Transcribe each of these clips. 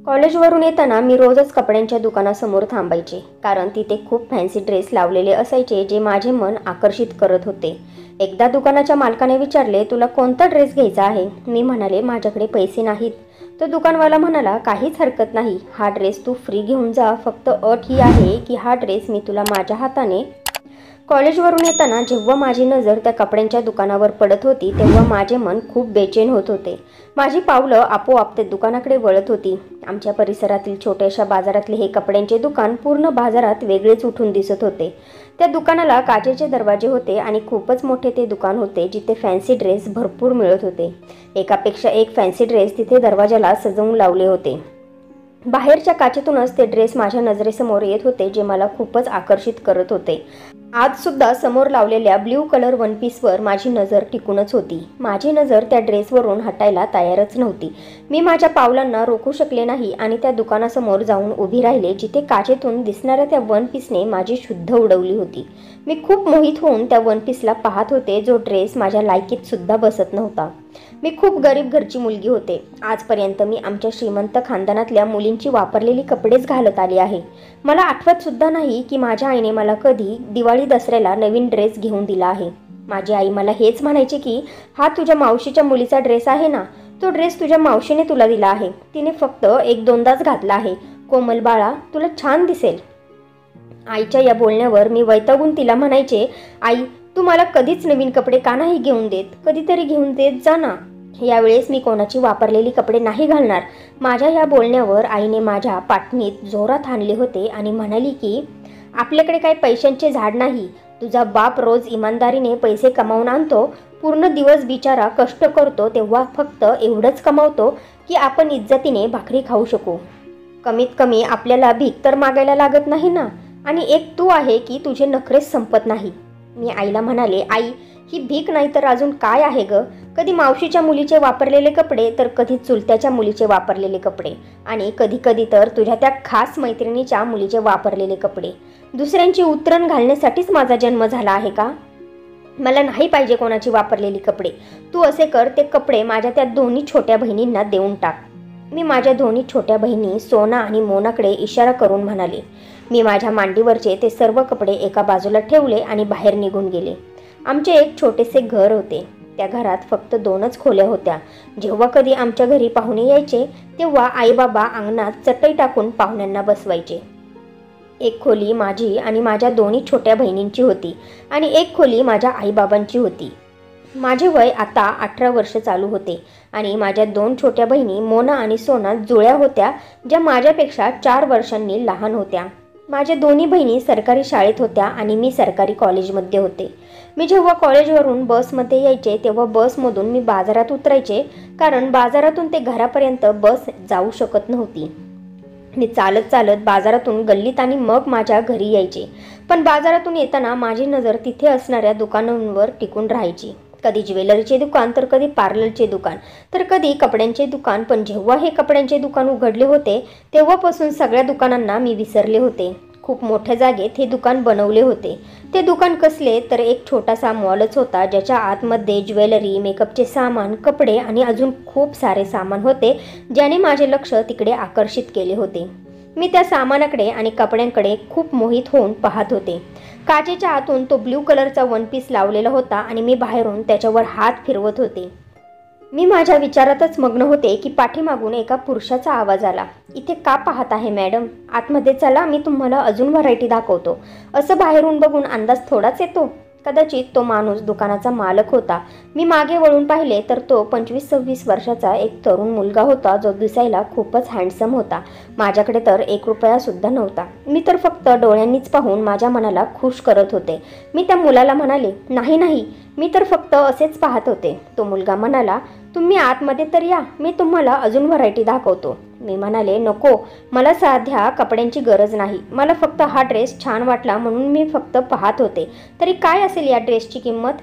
कॉलेजवरून येताना मी रोजच कपड्यांच्या दुकानासमोर थांबायचे, कारण तिथे खूप फॅन्सी ड्रेस लावलेले असायचे जे माझे मन आकर्षित करत होते. एकदा दुकानाच्या मालकाने विचारले, तुला कोणता ड्रेस घ्यायचा आहे? मी म्हणाले, माझ्याकडे पैसे नाहीत. तो दुकानवाला म्हणाला, काहीच हरकत नाही, हा ड्रेस तू फ्री घेऊन जा, फक्त अट ही आहे की हा ड्रेस मी तुला माझ्या हाताने. कॉलेजवरून येताना जेव्हा माझी नजर त्या कपड्यांच्या दुकानावर पडत होती तेव्हा माझे मन खूप बेचैन होत होते. माझी पावलं आपोआप ते दुकानाकडे वळत होती. आमच्या परिसरातील छोट्याशा बाजारातले हे कपड्यांचे दुकान पूर्ण बाजारात वेगळेच उठून दिसत होते. त्या दुकानाला काचेचे दरवाजे होते आणि खूपच मोठे ते दुकान होते, जिथे फॅन्सी ड्रेस भरपूर मिळत होते. एकापेक्षा एक फॅन्सी ड्रेस तिथे दरवाजाला सजवून लावले होते. बाहेरच्या काचेतूनच ते ड्रेस माझ्या नजरेसमोर येत होते, जे मला खूपच आकर्षित करत होते. आज सुद्धा समोर लावलेल्या ब्ल्यू कलर वन पीसवर माझी नजर टिकूनच होती. माझी नजर त्या ड्रेसवरून हटायला तयारच नव्हती. मी माझ्या पावलांना रोखू शकले नाही आणि त्या दुकानासमोर जाऊन उभी राहिले, जिथे काचेतून दिसणाऱ्या त्या वन पीसने माझी शुद्ध उडवली होती. मी खूप मोहित होऊन त्या वन पीसला पाहत होते, जो ड्रेस माझ्या लायकीत सुद्धा बसत नव्हता. मी खूप गरीब घरची मुलगी होते. आजपर्यंत मी आमच्या श्रीमंत खानदानातल्या मुलींची वापरलेली कपडेच घालत आली आहे. मला आठवत सुद्धा नाही की माझ्या आईने मला कधी दिवाळी दसऱ्याला नवीन ड्रेस घेऊन दिला आहे. माझी आई मला हेच म्हणायची की हा तुझ्या मावशीच्या मुलीचा ड्रेस आहे ना, तो ड्रेस तुझ्या मावशीने तुला दिला आहे, तिने फक्त एक दोनदाच घातला आहे, कोमल बाळा तुला छान दिसेल. आईच्या या बोलण्यावर मी वैतागून तिला म्हणायचे, आई तू मला कधीच नवीन कपडे का नाही घेऊन देत, कधीतरी घेऊन देत जा ना. यावेळेस मी कोणाची वापरलेली कपडे नाही घालणार. माझ्या या बोलण्यावर आईने माझ्या पाठणीत जोरात आणले होते आणि म्हणाली की आपल्याकडे काही पैशांचे झाड नाही. तुझा बाप रोज इमानदारीने पैसे कमावून आणतो, पूर्ण दिवस बिचारा कष्ट करतो, तेव्हा फक्त एवढंच कमावतो की आपण इज्जतीने भाकरी खाऊ शकू. कमीत कमी आपल्याला भीक तर मागायला लागत नाही ना. आणि एक तू आहे की तुझे नखरेच संपत नाही. मी आईला म्हणाले, आई ही भीक नाही तर अजून काय आहे ग? कधी मावशीच्या मुलीचे वापरलेले कपडे, तर कधी चुलत्याच्या मुलीचे वापरलेले कपडे, आणि कधी कधी तर तुझ्या त्या खास मैत्रिणीच्या मुलीचे वापरलेले कपडे. दुसऱ्यांची उतरण घालण्यासाठीच माझा जन्म झाला आहे का? मला नाही पाहिजे कोणाची वापरलेली कपडे. तू असे कर, ते कपडे माझ्या त्या दोन्ही छोट्या बहिणींना देऊन टाक. मी माझ्या दोन्ही छोट्या बहिणी सोना आणि मोनाकडे इशारा करून म्हणाले. मी माझ्या मांडीवरचे ते सर्व कपडे एका बाजूला ठेवले आणि बाहेर निघून गेले. आमचे एक छोटेसे घर होते. त्या घरात फक्त 2च खोल्या होत्या. जेव्हा कधी आमच्या घरी पाहुणे यायचे तेव्हा आईबाबा अंगणात चटई टाकून पाहुण्यांना बसवायचे. एक खोली माझी आणि माझ्या दोन्ही छोट्या बहिणींची होती आणि एक खोली माझ्या आईबाबांची होती. माझे वय आता 18 वर्ष चालू होते आणि माझ्या 2 छोट्या बहिणी मोना आणि सोना जुळ्या होत्या, ज्या माझ्यापेक्षा 4 वर्षांनी लहान होत्या. माझ्या दोन्ही बहिणी सरकारी शाळेत होत्या आणि मी सरकारी कॉलेजमध्ये होते. मी जेव्हा कॉलेजवरून बसमध्ये यायचे तेव्हा बसमधून मी बाजारात उतरायचे, कारण बाजारातून ते घरापर्यंत बस जाऊ शकत नव्हती. मी चालत चालत बाजारातून गल्लीत आणि मग माझ्या घरी यायचे. पण बाजारातून येताना माझी नजर तिथे असणाऱ्या दुकानांवर टिकून राहायची. कधी ज्वेलरीचे दुकान, तर कधी पार्लरचे दुकान, तर कधी कपड्यांचे दुकान. पण जेव्हा हे कपड्यांचे दुकान उघडले होते तेव्हापासून सगळ्या दुकानांना मी विसरले होते. खूप मोठ्या जागेत हे दुकान बनवले होते. ते दुकान कसले, तर एक छोटासा मॉलच होता, ज्याच्या आतमध्ये ज्वेलरी, मेकअपचे सामान, कपडे आणि अजून खूप सारे सामान होते, ज्याने माझे लक्ष तिकडे आकर्षित केले होते. मी त्या सामानाकडे आणि कपड्यांकडे खूप मोहित होऊन पाहत होते. काचेच्या आतून तो ब्ल्यू कलरचा वन पीस लावलेला होता आणि मी बाहेरून त्याच्यावर हात फिरवत होते. मी माझ्या विचारातच मग्न होते की पाठीमागून एका पुरुषाचा आवाज आला. इथे का पाहत आहे मॅडम? आतमध्ये चला, मी तुम्हाला अजून व्हरायटी दाखवतो. असं बाहेरून बघून अंदाज थोडाच येतो. कदाचित तो माणूस दुकानाचा मालक होता. मी मागे वळून पाहिले तर तो 25-26 वर्षाचा एक तरुण मुलगा होता, जो दिसायला खूपच हँडसम होता. माझ्याकडे तर 1 रुपया सुद्धा नव्हता. मी तर फक्त डोळ्यांनीच पाहून माझ्या मनाला खुश करत होते. मी त्या मुलाला म्हणाले, नाही नाही, मी तर फक्त असेच पाहत होते. तो मुलगा म्हणाला, तुम्ही आतमध्ये तर या, मी तुम्हाला अजून व्हरायटी दाखवतो. मी म्हणाले, नको, मला सध्या कपड्यांची गरज नाही. मला फक्त हा ड्रेस छान वाटला म्हणून मी फक्त पाहत होते. तरी काय असेल या ड्रेसची किंमत?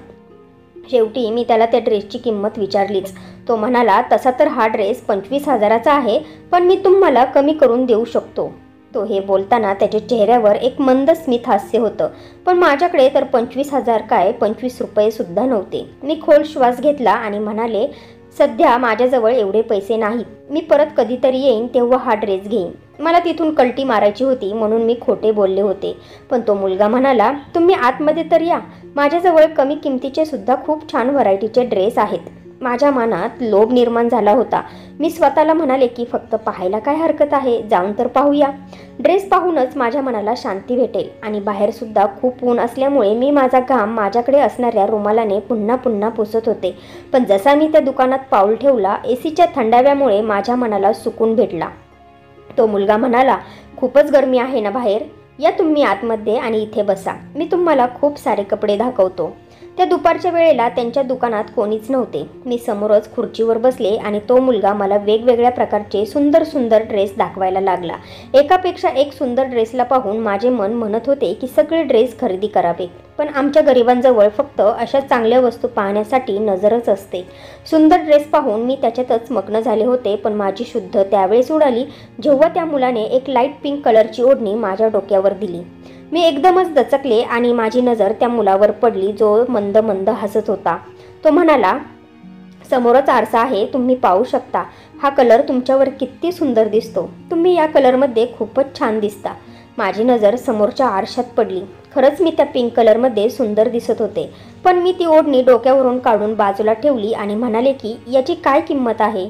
शेवटी मी त्याला त्या ड्रेसची किंमत विचारलीच. तो म्हणाला, तसा तर हा ड्रेस 25,000चा आहे, पण मी तुम्हाला कमी करून देऊ शकतो. तो हे बोलताना त्याच्या चेहऱ्यावर एक मंद स्मित हास्य होतं. पण माझ्याकडे तर 25,000 काय 25 रुपये सुद्धा नव्हते. मी खोल श्वास घेतला आणि म्हणाले, सध्या माझ्याजवळ एवढे पैसे नाहीत. मी परत कधीतरी येईन तेव्हा हा ड्रेस घेईन. मला तिथून कल्टी मारायची होती म्हणून मी खोटे बोलले होते. पण तो मुलगा म्हणाला, तुम्ही आतमध्ये तर या, माझ्याजवळ कमी किमतीचे सुद्धा खूप छान व्हरायटीचे ड्रेस आहेत. माझ्या मनात लोभ निर्माण झाला होता. मी स्वतःला म्हणाले की फक्त पाहायला काय हरकत आहे, जाऊन तर पाहूया. ड्रेस पाहूनच माझ्या मनाला शांती भेटेल. आणि बाहेरसुद्धा खूप ऊन असल्यामुळे मी माझा घाम माझ्याकडे असणाऱ्या रुमालाने पुन्हा पुन्हा पुसत होते. पण जसा मी त्या दुकानात पाऊल ठेवला, एसीच्या थंडाव्यामुळे माझ्या मनाला सुकून भेटला. तो मुलगा म्हणाला, खूपच गरमी आहे ना बाहेर, या तुम्ही आतमध्ये आणि इथे बसा, मी तुम्हाला खूप सारे कपडे दाखवतो. त्या दुपारच्या वेळेला त्यांच्या दुकानात कोणीच नव्हते. मी समोरच खुर्चीवर बसले आणि तो मुलगा मला वेगवेगळ्या प्रकारचे सुंदर सुंदर ड्रेस दाखवायला लागला. एकापेक्षा एक सुंदर ड्रेसला पाहून माझे मन म्हणत होते की सगळे ड्रेस खरेदी करावे. पण आमच्या गरिबांजवळ फक्त अशा चांगल्या वस्तू पाहण्यासाठी नजरच असते. सुंदर ड्रेस पाहून मी त्याच्यातच मग्न झाले होते. पण माझी शुद्ध त्यावेळेस उडाली जेव्हा त्या मुलाने एक लाईट पिंक कलरची ओढणी माझ्या डोक्यावर दिली. मी एकदमच दचकले आणि माझी नजर त्या मुलावर पडली जो मंद मंद हसत होता. तो म्हणाला, समोरच आरसा आहे, तुम्ही पाहू शकता. हा कलर तुमच्यावर किती सुंदर दिसतो. तुम्ही या कलरमध्ये खूपच छान दिसता. माझी नजर समोरच्या आरशात पडली. खरंच मी त्या पिंक कलरमध्ये सुंदर दिसत होते. पण मी ती ओढणी डोक्यावरून काढून बाजूला ठेवली आणि म्हणाले की याची काय किंमत आहे?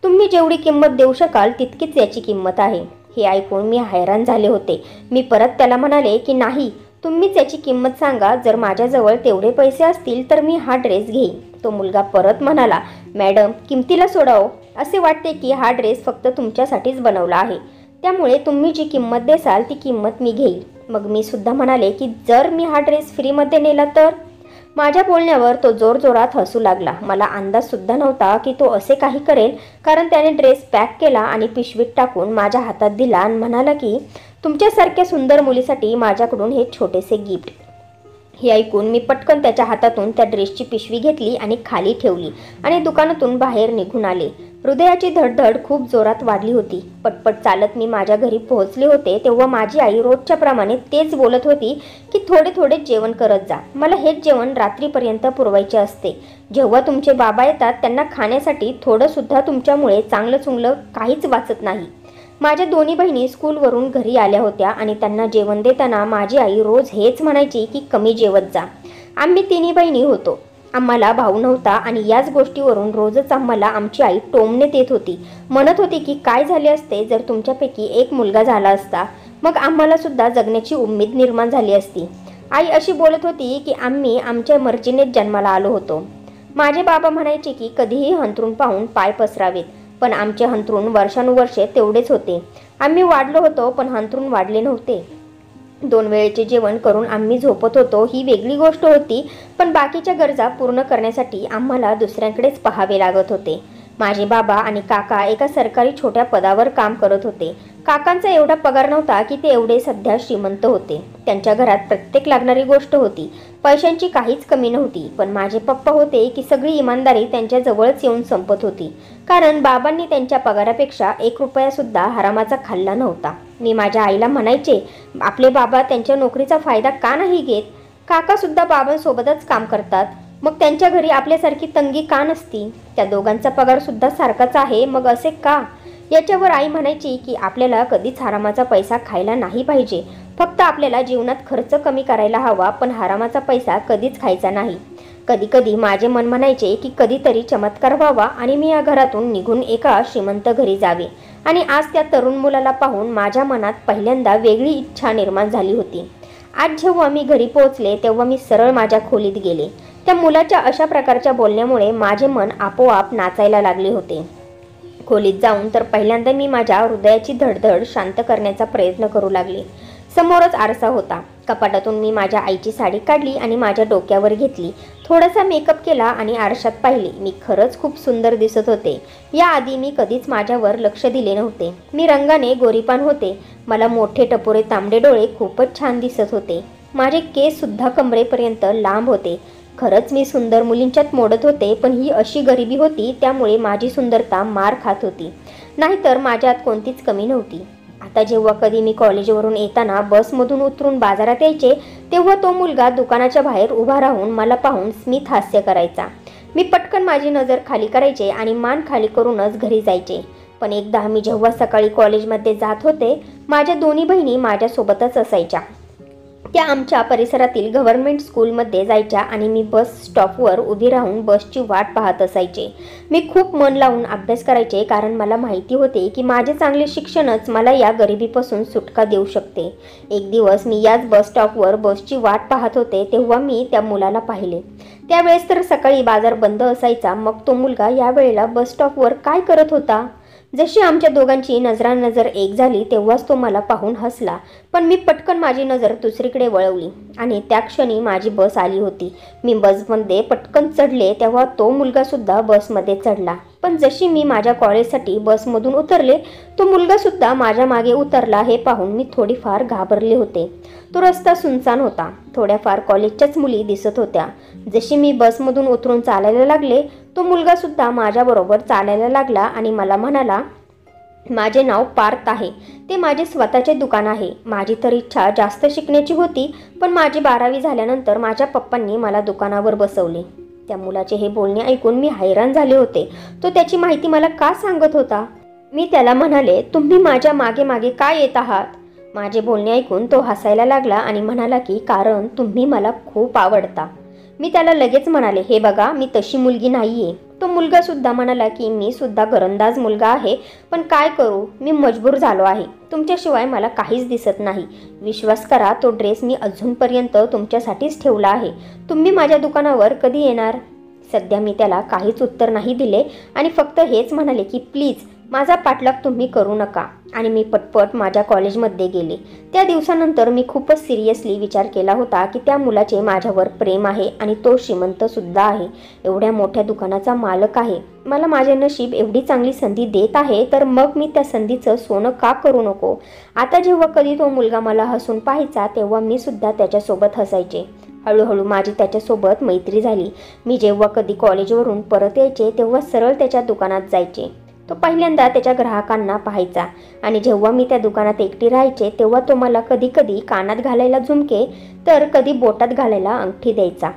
तुम्ही जेवढी किंमत देऊ शकाल तितकीच याची किंमत आहे. हे ऐकून मी हैराण झाले होते. मी परत त्याला म्हणाले की नाही, तुम्हीच याची किंमत सांगा. जर माझ्याजवळ तेवढे पैसे असतील तर मी हा ड्रेस घेईन. तो मुलगा परत म्हणाला, मॅडम किमतीला सोडाओ. असे वाटते की हा ड्रेस फक्त तुमच्यासाठीच बनवला आहे, त्यामुळे तुम्ही जी किंमत देसाल ती किंमत मी घेईल. मग मी सुद्धा म्हणाले की जर मी हा ड्रेस फ्रीमध्ये नेला तर? माझ्या बोलण्यावर तो जोरजोरात हसू लागला. मला अंदाजसुद्धा नव्हता की तो असे काही करेल, कारण त्याने ड्रेस पॅक केला आणि पिशवीत टाकून माझ्या हातात दिला आणि म्हणाला की तुमच्यासारख्या सुंदर मुलीसाठी माझ्याकडून हे छोटेसे गिफ्ट. हे ऐकून मी पटकन त्याच्या हातातून त्या ड्रेसची पिशवी घेतली आणि खाली ठेवली आणि दुकानातून बाहेर निघून आले. हृदयाची धडधड खूप जोरात वाढली होती. पटपट चालत मी माझ्या घरी पोहोचले होते तेव्हा माझी आई रोजच्या प्रमाणे तेच बोलत होती की थोडे थोडे जेवण करत जा. मला हेच जेवण रात्रीपर्यंत पुरवायचे असते. जेव्हा तुमचे बाबा येतात त्यांना खाण्यासाठी थोडंसुद्धा तुमच्यामुळे चांगलं चुंगलं काहीच वाचत नाही. माझ्या दोन्ही बहिणी स्कूलवरून घरी आल्या होत्या आणि त्यांना जेवण देताना माझी आई रोज हेच म्हणायची की कमी जेवत जा. आम्ही तिन्ही बहिणी होतो. आम्हाला भाऊ नव्हता आणि याच गोष्टीवरून रोजच आम्हाला आमची आई टोमणे देत होती. म्हणत होती की काय झाले असते जर तुमच्यापैकी एक मुलगा झाला असता, मग आम्हाला सुद्धा जगण्याची उमेद निर्माण झाली असती. आई अशी बोलत होती की आम्ही आमच्या मर्जीनेच जन्माला आलो होतो. माझे बाबा म्हणायचे की कधीही हंतरून पाहून पाय पसरावेत, पण आमचे हंतरून वर्षानुवर्षे तेवढेच होते. आम्ही वाढलो होतो पण हंतरून वाढले नव्हते. 2 वेळेचे जेवण करून आम्ही झोपत होतो ही वेगळी गोष्ट होती, पण बाकीच्या गरजा पूर्ण करण्यासाठी आम्हाला दुसऱ्यांकडेच पाहावे लागत होते. माझे बाबा आणि काका एका सरकारी छोट्या पदावर काम करत होते. काकांचा एवढा पगार नव्हता की ते एवढे सध्या श्रीमंत होते. त्यांच्या घरात प्रत्येक लागणारी गोष्ट होती. पैशांची काहीच कमी नव्हती. पण माझे पप्पा होते की सगळी इमानदारी त्यांच्या जवळच येऊन संपत होती, कारण बाबांनी त्यांच्या पगारापेक्षा 1 रुपयासुद्धा हरामाचा खाल्ला नव्हता. मी माझ्या आईला म्हणायचे, आपले बाबा त्यांच्या नोकरीचा फायदा का नाही घेत? काकासुद्धा बाबांसोबतच काम करतात, मग त्यांच्या घरी आपल्यासारखी तंगी का नसती? त्या दोघांचा पगारसुद्धा सारखाच आहे, मग असे का? याच्यावर आई म्हणायची की आपल्याला कधीच हरामाचा पैसा खायला नाही पाहिजे. फक्त आपल्याला जीवनात खर्च कमी करायला हवा, पण हरामाचा पैसा कधीच खायचा नाही. कधी कधी माझे मन म्हणायचे की कधीतरी चमत्कार व्हावा आणि मी या घरातून निघून एका श्रीमंत घरी जावे. आणि आज त्या तरुण मुलाला पाहून माझ्या मनात पहिल्यांदा वेगळी इच्छा निर्माण झाली होती. आज जेव्हा मी घरी पोहोचले तेव्हा मी सरळ माझ्या खोलीत गेले. त्या मुलाच्या अशा प्रकारच्या बोलण्यामुळे माझे मन आपोआप नाचायला लागले होते. खोलीत जाऊन तर पहिल्यांदा मी माझ्या हृदयाची धडधड शांत करण्याचा प्रयत्न करू लागले. समोरच आरसा होता. कपाटातून मी माझ्या आईची साडी काढली आणि माझ्या डोक्यावर घेतली. थोडासा मेकअप केला आणि आरशात पाहिले. मी खरंच खूप सुंदर दिसत होते. याआधी मी कधीच माझ्यावर लक्ष दिले नव्हते. मी रंगाने गोरीपान होते. मला मोठे टपोरे तांबडे डोळे खूपच छान दिसत होते. माझे केस सुद्धा कमरेपर्यंत लांब होते. खरंच मी सुंदर मुलींच्यात मोडत होते, पण ही अशी गरिबी होती त्यामुळे माझी सुंदरता मार खात होती. नाहीतर माझ्यात कोणतीच कमी नव्हती. आता जेव्हा कधी मी कॉलेजवरून येताना बसमधून उतरून बाजारात यायचे तेव्हा तो मुलगा दुकानाच्या बाहेर उभा राहून मला पाहून स्मित हास्य करायचा. मी पटकन माझी नजर खाली करायचे आणि मान खाली करूनच घरी जायचे. पण एकदा मी जेव्हा सकाळी कॉलेजमध्ये जात होते, माझ्या दोन्ही बहिणी माझ्यासोबतच असायच्या. त्या आमच्या परिसरातील गव्हर्नमेंट स्कूलमध्ये जायच्या आणि मी बस स्टॉपवर उभी राहून बसची वाट पाहत असायचे. मी खूप मन लावून अभ्यास करायचे, कारण मला माहिती होते की माझे चांगले शिक्षणच मला या गरिबीपासून सुटका देऊ शकते. एक दिवस मी याच बस स्टॉपवर बसची वाट पाहत होते, तेव्हा मी त्या मुलाला पाहिले. त्यावेळेस तर सकाळी बाजार बंद असायचा. मग तो मुलगा यावेळेला बस स्टॉपवर काय करत होता? जशी आमच्या दोघांची नजरानजर एक झाली तेव्हाच तो मला पाहून हसला. पण मी पटकन माझी नजर दुसरीकडे वळवली आणि त्या क्षणी माझी बस आली होती. मी बसमध्ये पटकन चढले तेव्हा तो मुलगासुद्धा बसमध्ये चढला. पण जशी मी माझ्या कॉलेजसाठी बसमधून उतरले, तो मुलगासुद्धा माझ्या मागे उतरला. हे पाहून मी थोडीफार घाबरले होते. तो रस्ता सुनसान होता. थोड्याफार कॉलेजच्याच मुली दिसत होत्या. जशी मी बसमधून उतरून चालायला लागले, तो मुलगासुद्धा माझ्याबरोबर चालायला लागला आणि मला म्हणाला, माझे नाव पार्थ आहे. ते माझे स्वतःचे दुकान आहे. माझी तर इच्छा जास्त शिकण्याची होती, पण माझी 12वी झाल्यानंतर माझ्या पप्पांनी मला दुकानावर बसवले. त्या मुलाचे हे बोलणे ऐकून मी हैराण झाले होते. तो त्याची माहिती मला का सांगत होता? मी त्याला म्हणाले, तुम्ही माझ्या मागे मागे का येत आहात? माझे बोलणे ऐकून तो हसायला लागला आणि म्हणाला की कारण तुम्ही मला खूप आवडता. मी त्याला लगेच म्हणाले, हे बघा, मी तशी मुलगी नाहीये. तो मुलगा सुद्धा म्हणाला की मी सुद्धा घरंदाज मुलगा आहे, पण काय करू, मी मजबूर झालो आहे. तुमच्याशिवाय मला काहीच दिसत नाही. विश्वास करा, तो ड्रेस मी अजूनपर्यंत तुमच्यासाठीच ठेवला आहे. तुम्ही माझ्या दुकानावर कधी येणार? सध्या मी त्याला काहीच उत्तर नाही दिले आणि फक्त हेच म्हणाले की प्लीज माझा पाठलाग तुम्ही करू नका. आणि मी पटपट माझ्या कॉलेजमध्ये गेले. त्या दिवसानंतर मी खूपच सिरियसली विचार केला होता की त्या मुलाचे माझ्यावर प्रेम आहे आणि तो श्रीमंत सुद्धा आहे. एवढ्या मोठ्या दुकानाचा मालक आहे. मला माझे नशीब एवढी चांगली संधी देत आहे, तर मग मी त्या संधीचं सोनं का करू नको? आता जेव्हा कधी तो मुलगा मला हसून पाहायचा, तेव्हा मी सुद्धा त्याच्यासोबत हसायचे. हळूहळू माझी त्याच्यासोबत मैत्री झाली. मी जेव्हा कधी कॉलेजवरून परत यायचे, तेव्हा सरळ त्याच्या दुकानात जायचे. तो पहिल्यांदा त्याच्या ग्राहकांना पाहायचा आणि जेव्हा मी त्या दुकानात एकटी राहायचे, तेव्हा तो मला कधी कधी कानात घालायला झुमके तर कधी बोटात घालायला अंगठी द्यायचा.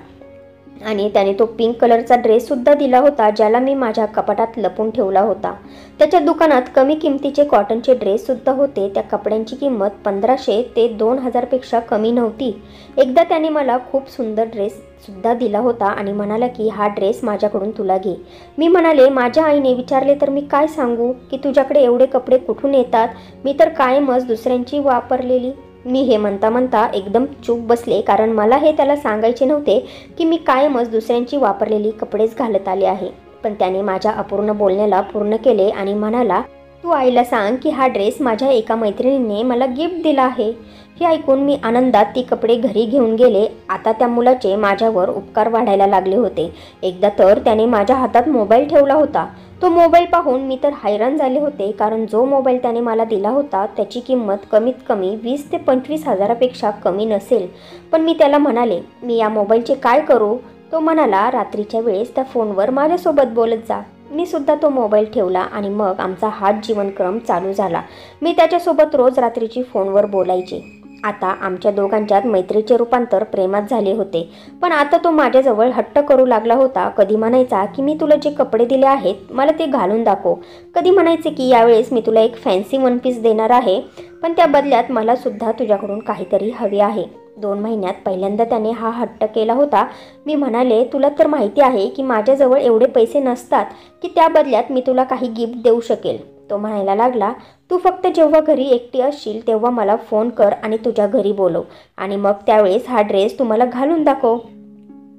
आणि त्याने तो पिंक कलरचा ड्रेससुद्धा दिला होता, ज्याला मी माझ्या कपाटात लपून ठेवला होता. त्याच्या दुकानात कमी किमतीचे कॉटनचे ड्रेससुद्धा होते. त्या कपड्यांची किंमत 1500 ते 2000 पेक्षा कमी नव्हती. एकदा त्याने मला खूप सुंदर ड्रेससुद्धा दिला होता आणि म्हणाला की हा ड्रेस माझ्याकडून तुला घे. मी म्हणाले, माझ्या आईने विचारले तर मी काय सांगू की तुझ्याकडे एवढे कपडे कुठून येतात? मी तर कायमच दुसऱ्यांची वापरलेली. मी हे म्हणता म्हणता एकदम चूप बसले, कारण मला हे त्याला सांगायचे नव्हते की मी कायमच दुसऱ्यांची वापरलेली कपडेच घालत आले आहे. पण त्याने माझ्या अपूर्ण बोलण्याला पूर्ण केले आणि म्हणाला, तू आईला सांग की हा ड्रेस माझ्या एका मैत्रिणीने मला गिफ्ट दिला आहे. हे ऐकून मी आनंदात ती कपडे घरी घेऊन गेले. आता त्या मुलाचे माझ्यावर उपकार वाढायला लागले होते. एकदा तर त्याने माझ्या हातात मोबाईल ठेवला होता. तो मोबाईल पाहून मी तर हैराण झाले होते, कारण जो मोबाईल त्याने मला दिला होता त्याची किंमत कमीत कमी 20 ते 25 हजारापेक्षा कमी नसेल. पण मी त्याला म्हणाले, मी या मोबाईलचे काय करू? तो म्हणाला, रात्रीच्या वेळेस त्या फोनवर माझ्यासोबत बोलत जा. मी सुद्धा तो मोबाईल ठेवला आणि मग आमचा हाच जीवनक्रम चालू झाला. मी त्याच्यासोबत रोज रात्रीची फोनवर बोलायचे. आता आमच्या दोघांच्यात मैत्रीचे रूपांतर प्रेमात झाले होते. पण आता तो माझ्याजवळ हट्ट करू लागला होता. कधी म्हणायचा की मी तुला जे कपडे दिले आहेत मला ते घालून दाखव. कधी म्हणायचे की यावेळेस मी तुला एक फॅन्सी वन पीस देणार आहे, पण त्या बदल्यात मला सुद्धा तुझ्याकडून काहीतरी हवे आहे. 2 महिन्यात पहिल्यांदा त्याने हा हट्ट केला होता. मी म्हणाले, तुला तर माहिती आहे की माझ्याजवळ एवढे पैसे नसतात की त्या बदल्यात मी तुला काही गिफ्ट देऊ शकेल. तो म्हणायला लागला, तू फक्त जेव्हा घरी एकटी असशील तेव्हा मला फोन कर आणि तुझ्या घरी बोलव आणि मग त्यावेळेस हा ड्रेस तुम्हाला घालून दाखव.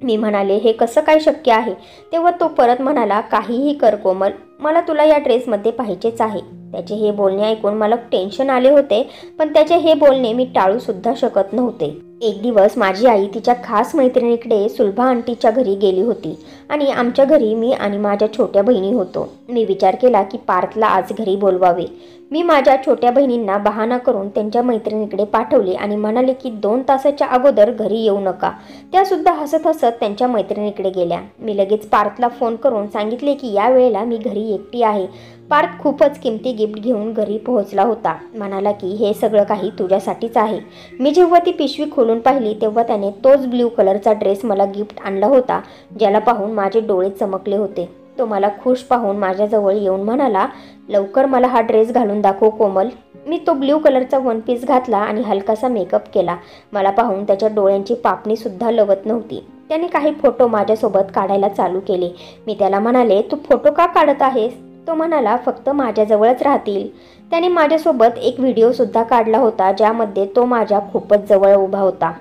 मी म्हणाले, हे कसं काय शक्य आहे? तेव्हा तो परत म्हणाला, काहीही कर कोमल, मला तुला या ड्रेसमध्ये पाहिजेच आहे. त्याचे हे बोलणे ऐकून मला टेन्शन आले होते, पण त्याचे हे बोलणे मी टाळू सुद्धा शकत नव्हते. एक दिवस माझी आई तिच्या खास मैत्रिणीकडे सुलभा आंटीच्या घरी गेली होती आणि आमच्या घरी मी आणि माझ्या छोट्या बहिणी होतो. मी विचार केला की पार्थला आज घरी बोलवावे. मी माझ्या छोट्या बहिणींना बहाणा करून त्यांच्या मैत्रिणीकडे पाठवले आणि म्हणाले की 2 तासाच्या अगोदर घरी येऊ नका. त्या सुद्धा हसत हसत त्यांच्या मैत्रिणीकडे गेल्या. मी लगेच पार्थला फोन करून सांगितले की या वेळेला मी घरी एकटी आहे. पार्थ खूपच किमती गिफ्ट घेऊन घरी पोहोचला होता. म्हणाला की हे सगळं काही तुझ्यासाठीच आहे. मी जेव्हा ती पिशवी खोलून पाहिली तेव्हा त्याने तोच ब्ल्यू कलरचा ड्रेस मला गिफ्ट आणला होता, ज्याला पाहून माझे डोळे चमकले होते. तो मला खुश पाहून माझ्याजवळ येऊन म्हणाला, लवकर मला हा ड्रेस घालून दाखव कोमल. मी तो ब्ल्यू कलरचा वन पीस घातला आणि हलकासा मेकअप केला. मला पाहून त्याच्या डोळ्यांची पापणीसुद्धा लवत नव्हती. त्याने काही फोटो माझ्यासोबत काढायला चालू केले. मी त्याला म्हणाले, तू फोटो का काढत आहेस? तो म्हणाला, फक्त माझ्याजवळच राहतील. त्याने माझ्यासोबत एक व्हिडिओसुद्धा काढला होता, ज्यामध्ये तो माझ्या खूपच जवळ उभा होता.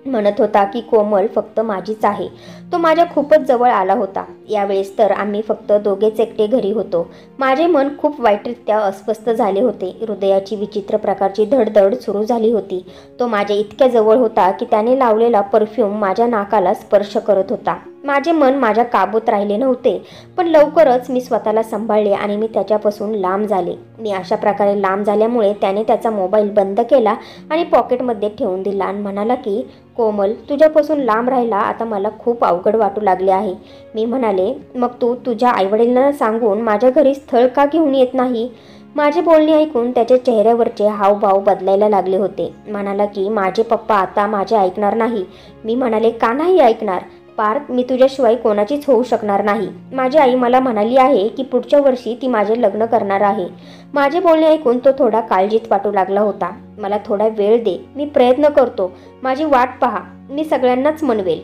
म्हणत होता की कोमल फक्त माझीच आहे. तो माझ्या खूपच जवळ आला होता. यावेळेस तर आम्ही फक्त दोघेच एकटे घरी होतो. माझे मन खूप वाईटरित्या अस्वस्थ झाले होते. हृदयाची विचित्र प्रकारची धडधड सुरू झाली होती. तो माझ्या इतक्या जवळ होता की त्याने लावलेला परफ्यूम माझ्या नाकाला स्पर्श करत होता. माझे मन माझ्या काबूत राहिले नव्हते. पण लवकरच मी स्वतःला सांभाळले आणि मी त्याच्यापासून लांब झाले. मी अशा प्रकारे लांब झाल्यामुळे त्याने त्याचा मोबाईल बंद केला आणि पॉकेटमध्ये ठेवून दिला आणि म्हणाला की कोमल, तुझ्यापासून लांब राहायला आता मला खूप अवघड वाटू लागले आहे. मी म्हणाले, मग तू तुझ्या आईवडिलांना सांगून माझ्या घरी स्थळ का घेऊन येत नाही? माझे बोलणे ऐकून त्याच्या चेहऱ्यावरचे हावभाव बदलायला लागले होते. म्हणाला की माझे पप्पा आता माझे ऐकणार नाही. मी म्हणाले, का नाही ऐकणार? पार्थ, मी तुझ्याशिवाय कोणाचीच होऊ शकणार नाही. माझी आई मला म्हणाली आहे की पुढच्या वर्षी ती माझे लग्न करणार आहे. माझे बोलणे ऐकून तो थोडा काळजीत वाटू लागला होता. मला थोडा वेळ दे, मी प्रयत्न करतो. माझी वाट पहा, मी सगळ्यांनाच म्हणवेल.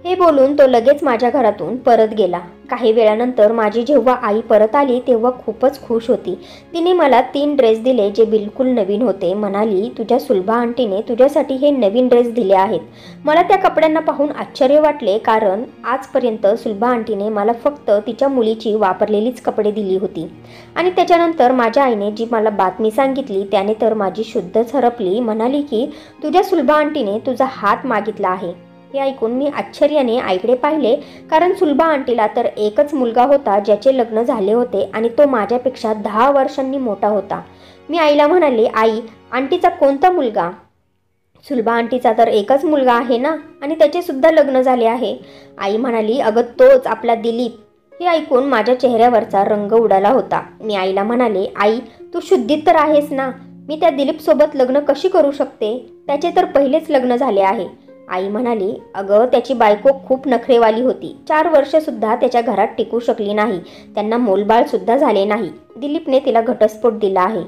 हे बोलून तो लगेच माझ्या घरातून परत गेला. काही वेळानंतर माझी जेव्हा आई परत आली तेव्हा खूपच खुश होती. तिने मला 3 ड्रेस दिले जे बिलकुल नवीन होते. म्हणाली, तुझ्या सुलभा आंटीने तुझ्यासाठी हे नवीन ड्रेस दिले आहेत. मला त्या कपड्यांना पाहून आश्चर्य वाटले, कारण आजपर्यंत सुलभा आंटीने मला फक्त तिच्या मुलीची वापरलेलीच कपडे दिली होती. आणि त्याच्यानंतर माझ्या आईने जी मला बातमी सांगितली त्याने तर माझी शुद्धच हरपली. म्हणाली की तुझ्या सुलभा आंटीने तुझा हात मागितला आहे. हे ऐकून मी आश्चर्याने आईकडे पाहिले, कारण सुलभा आंटीला तर एकच मुलगा होता ज्याचे लग्न झाले होते आणि तो माझ्यापेक्षा 10 वर्षांनी मोठा होता. मी आईला म्हणाले, आई, आंटीचा कोणता मुलगा? सुलभा आंटीचा तर एकच मुलगा आहे ना, आणि त्याचे सुद्धा लग्न झाले आहे. आई म्हणाली, अगं तोच आपला दिलीप. हे ऐकून माझ्या चेहऱ्यावरचा रंग उडाला होता. मी आईला म्हणाले, आई, तू शुद्धीत तर आहेस ना? मी त्या दिलीपसोबत लग्न कशी करू शकते? त्याचे तर पहिलेच लग्न झाले आहे. आई म्हणाली, अगं त्याची बायको खूप नखरेवाली होती. 4 वर्षसुद्धा त्याच्या घरात टिकू शकली नाही. त्यांना मूलबाळसुद्धा झाले नाही. दिलीपने तिला घटस्फोट दिला आहे.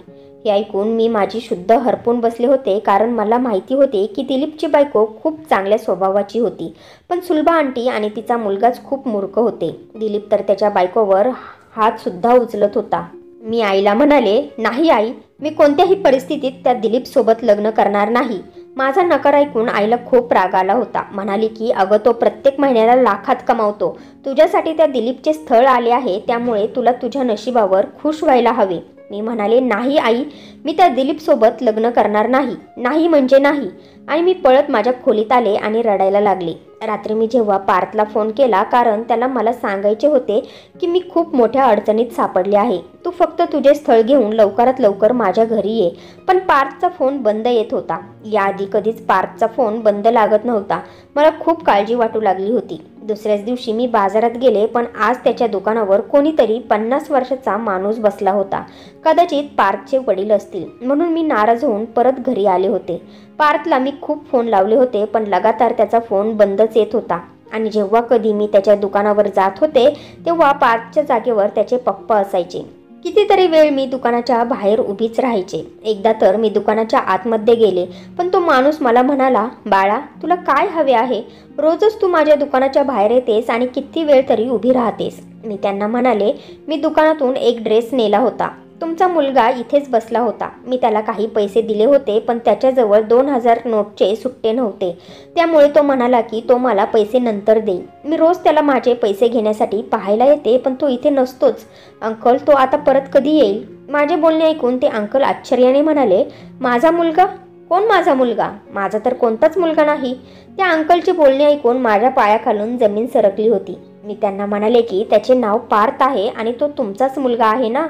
हे ऐकून मी माझी शुद्ध हरपून बसले होते, कारण मला माहिती होते की दिलीपची बायको खूप चांगल्या स्वभावाची होती. पण सुलभा आंटी आणि तिचा मुलगाच खूप मूर्ख होते. दिलीप तर त्याच्या बायकोवर हातसुद्धा उचलत होता. मी आईला म्हणाले, नाही आई, मी कोणत्याही परिस्थितीत त्या दिलीपसोबत लग्न करणार नाही. माझा नकार ऐकून आईला खूप राग आला होता. म्हणाली की अगं तो प्रत्येक महिन्याला लाखात कमावतो. तुझ्यासाठी त्या दिलीपचे स्थळ आले आहे, त्यामुळे तुला तुझ्या नशिबावर खुश व्हायला हवे. मी म्हणाले, नाही आई, मी त्या दिलीपसोबत लग्न करणार नाही. नाही म्हणजे नाही. आणि मी पळत माझ्या खोलीत आले आणि रडायला लागले. रात्री मी जेव्हा पार्थला फोन केला, कारण त्याला मला सांगायचे होते की मी खूप मोठ्या अडचणीत सापडले आहे. तू फक्त तुझे स्थळ घेऊन लवकरात लवकर माझ्या घरी ये. पण पार्थचा फोन बंद येत होता. याआधी कधीच पार्थचा फोन बंद लागत नव्हता. मला खूप काळजी वाटू लागली होती. दुसऱ्याच दिवशी मी बाजारात गेले, पण आज त्याच्या दुकानावर कोणीतरी 50 वर्षाचा माणूस बसला होता. कदाचित पार्थचे वडील असतील, म्हणून मी नाराज होऊन परत घरी आले होते. पार्थला मी खूप फोन लावले होते, पण लगातार त्याचा फोन बंदच येत होता. आणि जेव्हा कधी मी त्याच्या दुकानावर जात होते तेव्हा पार्थच्या जागेवर त्याचे पप्पा असायचे. कितीतरी वेळ मी दुकानाच्या बाहेर उभीच राहायचे. एकदा तर मी दुकानाच्या आतमध्ये गेले, पण तो माणूस मला म्हणाला, बाळा, तुला काय हवे आहे? रोजच तू माझ्या दुकानाच्या बाहेर येतेस आणि किती वेळ तरी उभी राहतेस. मी त्यांना म्हणाले, मी दुकानातून एक ड्रेस नेला होता. तुमचा मुलगा इथेच बसला होता. मी त्याला काही पैसे दिले होते, पण त्याच्याजवळ 2000 नोटचे सुट्टे नव्हते. त्यामुळे तो म्हणाला की तो मला पैसे नंतर देईल. मी रोज त्याला माझे पैसे घेण्यासाठी पाहायला येते, पण तो इथे नसतोच. अंकल, तो आता परत कधी येईल? माझे बोलणे ऐकून ते अंकल आश्चर्याने म्हणाले, माझा मुलगा? कोण माझा मुलगा? माझा तर कोणताच मुलगा नाही. त्या अंकलचे बोलणे ऐकून माझ्या पायाखालून जमीन सरकली होती. मी त्यांना म्हणाले की त्याचे नाव पार्थ आहे आणि तो तुमचाच मुलगा आहे ना?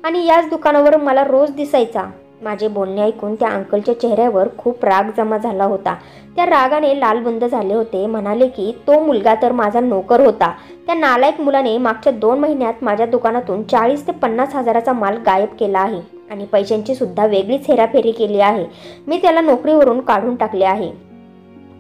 आणि याच दुकानावर मला रोज दिसायचा. माझे बोलणे ऐकून त्या अंकलच्या चेहऱ्यावर खूप राग जमा झाला होता. त्या रागाने लालबुंद झाले होते. म्हणाले की तो मुलगा तर माझा नोकर होता. त्या नालायक मुलाने मागच्या 2 महिन्यात माझ्या दुकानातून 40 ते 50 हजाराचा माल गायब केला आहे आणि पैशांची सुद्धा वेगळीच हेराफेरी केली आहे. मी त्याला नोकरीवरून काढून टाकले आहे.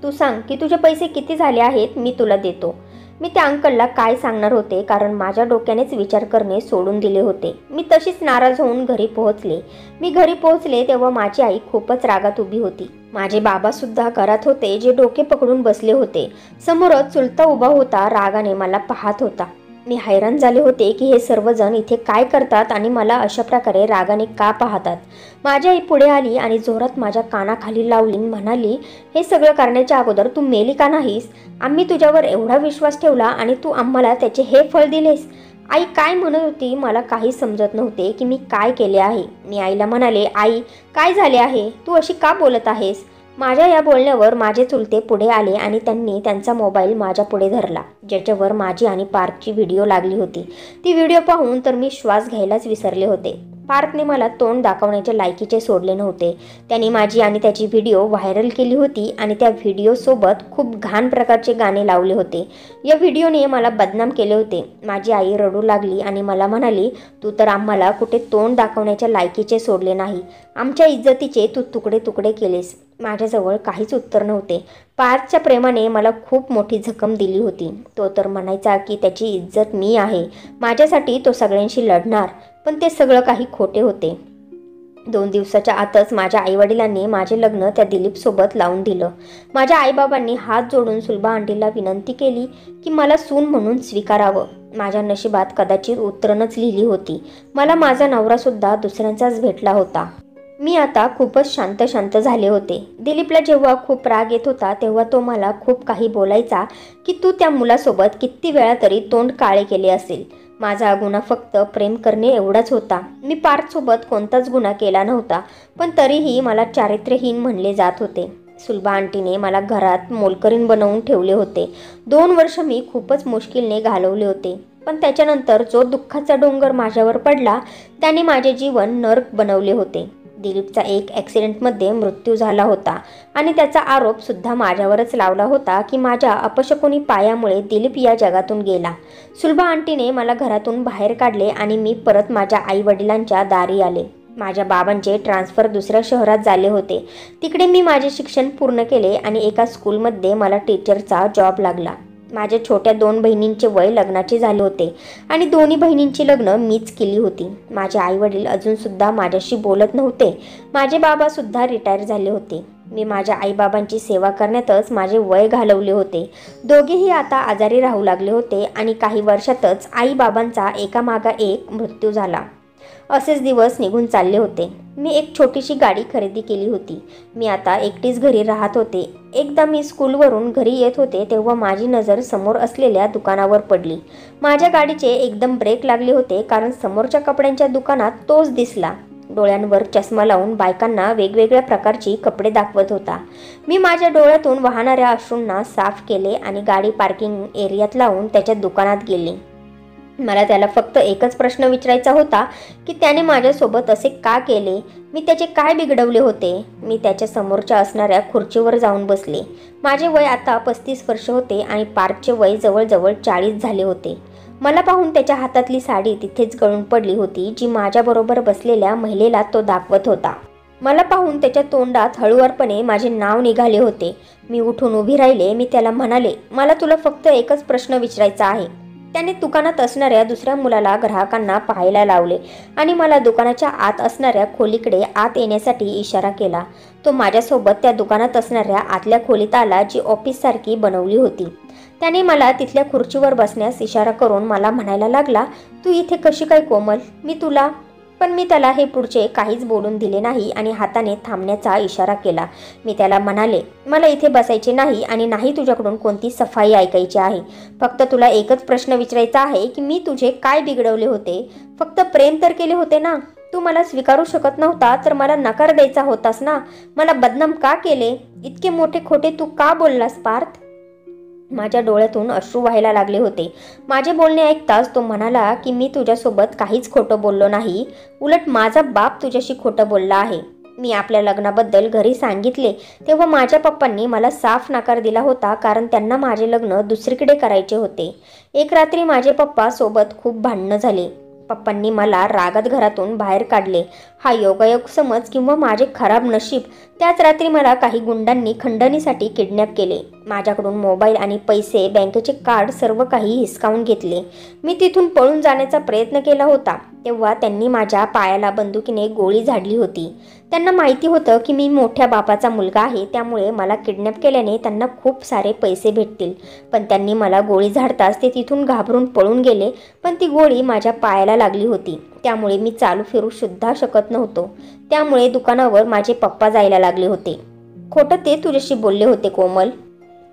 तू सांग की तुझे पैसे किती झाले आहेत, मी तुला देतो. मी त्या अंकलला काय सांगणार होते, कारण माझ्या डोक्यानेच विचार करणे सोडून दिले होते. मी तशीच नाराज होऊन घरी पोहोचले. मी घरी पोहोचले तेव्हा माझी आई खूपच रागात उभी होती. माझे बाबा सुद्धा घरात होते, जे डोके पकडून बसले होते. समोरच चुलता उभा होता, रागाने मला पाहत होता. मी हैराण झाले होते की हे सर्वजण इथे काय करतात आणि मला अशा प्रकारे रागाने का पाहतात. माझी आई पुढे आली आणि जोरात माझ्या कानाखाली लावली, म्हणाली, हे सगळं करण्याच्या अगोदर तू मेली का नाहीस? आम्ही तुझ्यावर एवढा विश्वास ठेवला आणि तू आम्हाला त्याचे हे फळ दिलेस. आई काय म्हणत होती मला काही समजत नव्हते की मी काय केले आहे. मी आईला म्हणाले, आई काय झाले आहे, तू अशी का बोलत आहेस? माझ्या या बोलण्यावर माझे चुलते पुढे आले आणि त्यांनी त्यांचा मोबाईल माझ्या पुढे धरला, ज्याच्यावर माझी आणि पार्थची व्हिडिओ लागली होती. ती व्हिडिओ पाहून तर मी श्वास घ्यायलाच विसरले होते. पार्थने मला तोंड दाखवण्याच्या लायकीचे सोडले नव्हते. त्यांनी माझी आणि त्याची व्हिडिओ व्हायरल केली होती आणि त्या व्हिडिओसोबत खूप घाण प्रकारचे गाणे लावले होते. या व्हिडिओने मला बदनाम केले होते. माझी आई रडू लागली आणि मला म्हणाली, तू तर आम्हाला कुठे तोंड दाखवण्याच्या लायकीचे सोडले नाही. आमच्या इज्जतीचे तू तुकडे तुकडे केलेस. माझ्याजवळ काहीच उत्तर नव्हते. पार्थच्या प्रेमाने मला खूप मोठी जखम दिली होती. तो तर म्हणायचा की त्याची इज्जत मी आहे, माझ्यासाठी तो सगळ्यांशी लढणार, पण ते सगळं काही खोटे होते. 2 दिवसाच्या आतच माझ्या आईवडिलांनी माझे लग्न त्या दिलीपसोबत लावून दिलं. माझ्या आईबाबांनी हात जोडून सुलभा आंटीला विनंती केली की मला सून म्हणून स्वीकारावं. माझ्या नशिबात कदाचित उतरणच लिहिली होती. मला माझा नवरासुद्धा दुसऱ्यांचाच भेटला होता. मी आता खूपच शांत झाले होते. दिलीपला जेव्हा खूप राग येत होता तेव्हा तो मला खूप काही बोलायचा की तू त्या मुलासोबत किती वेळा तरी तोंड काळे केले असेल. माझा गुन्हा फक्त प्रेम करणे एवढाच होता. मी पार्थसोबत कोणताच गुन्हा केला नव्हता, पण तरीही मला चारित्र्यहीन म्हणले जात होते. सुलभा आंटीने मला घरात मोलकरीण बनवून ठेवले होते. 2 वर्ष मी खूपच मुश्किलने घालवले होते, पण त्याच्यानंतर जो दुःखाचा डोंगर माझ्यावर पडला त्याने माझे जीवन नरक बनवले होते. दिलीपचा एक ॲक्सिडेंटमध्ये मृत्यू झाला होता आणि त्याचा आरोप सुद्धा माझ्यावरच लावला होता की माझ्या अपशकुनी पायामुळे दिलीप या जगातून गेला. सुलभा आंटीने मला घरातून बाहेर काढले आणि मी परत माझ्या आईवडिलांच्या दारी आले. माझ्या बाबांचे ट्रान्सफर दुसऱ्या शहरात झाले होते. तिकडे मी माझे शिक्षण पूर्ण केले आणि एका स्कूलमध्ये मला टीचरचा जॉब लागला. माझ्या छोट्या 2 बहिणींचे वय लग्नाचे झाले होते आणि दोन्ही बहिणींची लग्न मीच केली होती. माझे आईवडील अजूनसुद्धा माझ्याशी बोलत नव्हते. माझे बाबासुद्धा रिटायर झाले होते. मी माझ्या आईबाबांची सेवा करण्यातच माझे वय घालवले होते. दोघेही आता आजारी राहू लागले होते आणि काही वर्षातच आईबाबांचा एकामागा एक मृत्यू झाला. असेच दिवस निघून चालले होते. मी एक छोटीशी गाडी खरेदी केली होती. मी आता एकटीच घरी राहत होते. एकदा मी स्कूलवरून घरी येत होते तेव्हा माझी नजर समोर असलेल्या दुकानावर पडली. माझ्या गाडीचे एकदम ब्रेक लागले होते, कारण समोरच्या कपड्यांच्या दुकानात तोच दिसला. डोळ्यांवर चष्मा लावून बायकांना वेगवेगळ्या प्रकारची कपडे दाखवत होता. मी माझ्या डोळ्यातून वाहणाऱ्या अश्रूंना साफ केले आणि गाडी पार्किंग एरियात लावून त्याच्या दुकानात गेले. मला त्याला फक्त एकच प्रश्न विचारायचा होता की त्याने माझ्यासोबत असे का केले, मी त्याचे काय बिघडवले होते. मी त्याच्या समोरच्या असणाऱ्या खुर्चीवर जाऊन बसले. माझे वय आता 35 वर्ष होते आणि पार्थचे वय जवळजवळ 40 झाले होते. मला पाहून त्याच्या हातातली साडी तिथेच गळून पडली होती, जी माझ्याबरोबर बसलेल्या महिलेला तो दाखवत होता. मला पाहून त्याच्या तोंडात हळुवारपणे माझे नाव निघाले होते. मी उठून उभी राहिले. मी त्याला म्हणाले, मला तुला फक्त एकच प्रश्न विचारायचा आहे. त्याने दुकानात असणाऱ्या दुसऱ्या मुलाला ग्राहकांना पाहायला लावले आणि मला दुकानाच्या आत असणाऱ्या खोलीकडे आत येण्यासाठी इशारा केला. तो माझ्यासोबत त्या दुकानात असणाऱ्या आतल्या खोलीत आला, जी ऑफिससारखी बनवली होती. त्याने मला तिथल्या खुर्चीवर बसण्यास इशारा करून मला म्हणायला लागला, तू इथे कशी काय कोमल, पण मी त्याला हे पुढचे काहीच बोलून दिले नाही आणि हाताने थांबण्याचा इशारा केला. मी त्याला म्हणाले, मला इथे बसायचे नाही आणि नाही तुझ्याकडून कोणती सफाई ऐकायची आहे. फक्त तुला एकच प्रश्न विचारायचा आहे की मी तुझे काय बिघडवले होते. फक्त प्रेम तर केले होते ना. तू मला स्वीकारू शकत नव्हता तर मला नकार द्यायचा होतास ना. मला बदनाम का केले. इतके मोठे खोटे तू का बोललास पार्थ. माझ्या डोळ्यातून अश्रू व्हायला लागले होते। माझे बोलणे ऐकताच तो म्हणाला की मी तुझ्यासोबत काहीच खोटं बोललो नाही, उलट माझा बाप तुझ्याशी खोटं बोलला आहे। मी आपल्या लग्नाबद्दल घरी सांगितले तेव्हा माझ्या पप्पांनी मला साफ नकार दिला होता, कारण त्यांना माझे लग्न दुसरीकडे करायचे होते। एक रात्री माझे पप्पा सोबत खूप भांडणं झाले। पप्पांनी मला रागात घरातून बाहेर काढले। हा योगायोग समज किंवा माझे खराब नशीब, त्याच रात्री मला काही गुंडांनी खंडणीसाठी किडनॅप केले। माझ्याकडून मोबाईल आणि पैसे, बँकेचे कार्ड सर्व काही हिसकावून घेतले। मी तिथून पळून जाण्याचा प्रयत्न केला होता तेव्हा त्यांनी माझ्या पायाला बंदुकीने गोळी झाडली होती। त्यांना माहिती होतं की मी मोठ्या बापाचा मुलगा आहे, त्यामुळे मला किडनॅप केल्याने त्यांना खूप सारे पैसे भेटतील। पण त्यांनी मला गोळी झाडताच ते तिथून घाबरून पळून गेले, पण ती गोळी माझ्या पायाला लागली होती, त्यामुळे मी चालू फिरू सुद्धा शकत नव्हतो। त्यामुळे दुकानावर माझे पप्पा जायला लागले होते। खोटं ते तुझ्याशी बोलले होते कोमल,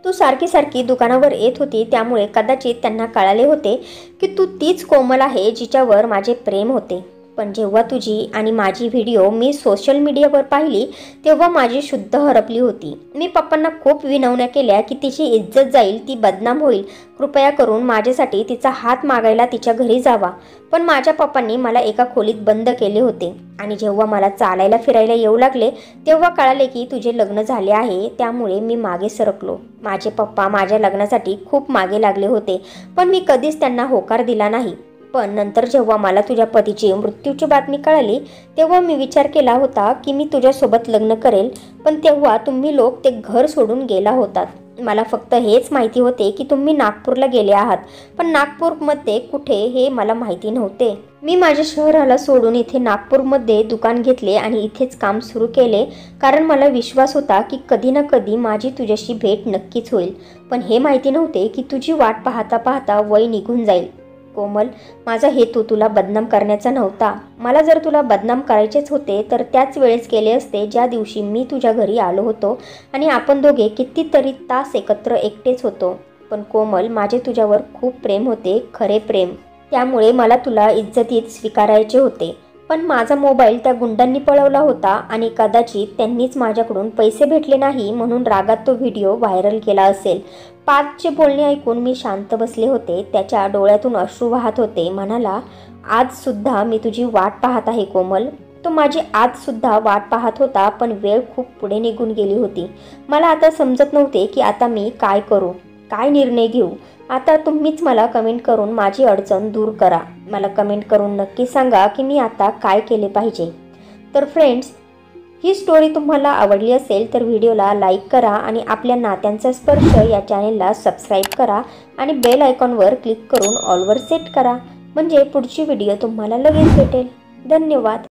तू सारखी सारखी दुकानावर येत होती, त्यामुळे कदाचित त्यांना कळाले होते की तू तीच कोमल आहे जिच्यावर माझे प्रेम होते। पण जेव्हा तुझी आणि माझी व्हिडिओ मी सोशल मीडियावर पाहिली तेव्हा माझी शुद्ध हरपली होती। मी पप्पांना खूप विनवण्या केल्या की तिची इज्जत जाईल, ती बदनाम होईल, कृपया करून माझ्यासाठी तिचा हात मागायला तिच्या घरी जावा। पण माझ्या पप्पांनी मला एका खोलीत बंद केले होते आणि जेव्हा मला चालायला फिरायला येऊ लागले तेव्हा कळाले की तुझे लग्न झाले आहे, त्यामुळे मी मागे सरकलो। माझे पप्पा माझ्या लग्नासाठी खूप मागे लागले होते, पण मी कधीच त्यांना होकार दिला नाही। पण नंतर जेव्हा मला तुझ्या पतीची मृत्यूची बातमी कळाली तेव्हा मी विचार केला होता की मी तुझ्यासोबत लग्न करेल, पण तेव्हा तुम्ही लोक ते घर सोडून गेला होतात। मला फक्त हेच माहिती होते की तुम्ही नागपूरला गेले आहात, पण नागपूरमध्ये कुठे हे मला माहिती नव्हते। मी माझ्या शहराला सोडून इथे नागपूरमध्ये दुकान घेतले आणि इथेच काम सुरू केले, कारण मला विश्वास होता की कधी ना कधी माझी तुझ्याशी भेट नक्कीच होईल। पण हे माहिती नव्हते की तुझी वाट पाहता पाहता वय निघून जाईल। कोमल, माझा हेतू तुला बदनाम करण्याचा नव्हता। मला जर तुला बदनाम करायचेच होते तर त्याच वेळेस केले असते ज्या दिवशी मी तुझ्या घरी आलो होतो आणि आपण दोघे कितीतरी तास एकत्र एकटेच होतो। पण कोमल, माझे तुझ्यावर खूप प्रेम होते, खरे प्रेम, त्यामुळे मला तुला इज्जतीत स्वीकारायचे होते। पण माझा मोबाईल त्या गुंडांनी पळवला होता आणि कदाचित त्यांनीच माझ्याकडून पैसे भेटले नाही म्हणून रागात तो व्हिडिओ व्हायरल केला असेल। पार्थचे बोलणे ऐकून मी शांत बसले होते। त्याच्या डोळ्यातून अश्रू वाहत होते। म्हणाला, आज सुद्धा मी तुझी वाट पाहत आहे कोमल। तो माझी आज सुद्धा वाट पाहत होता, पण वेळ खूप पुढे निघून गेली होती। मला आता समजत नव्हते की आता मी काय करू, काय निर्णय घेऊ। आता तुम्हीच मला कमेंट करून माझी अडचण दूर करा। मला कमेंट करून नक्की सांगा की मी आता काय केले पाहिजे। तर फ्रेंड्स, ही स्टोरी तुम्हाला आवडली असेल तर व्हिडिओला लाईक करा आणि आपल्या नात्यांचा स्पर्श या चॅनेलला सबस्क्राईब करा आणि बेल आयकॉनवर क्लिक करून ऑलवर सेट करा, म्हणजे पुढची व्हिडिओ तुम्हाला लगेच भेटेल। धन्यवाद।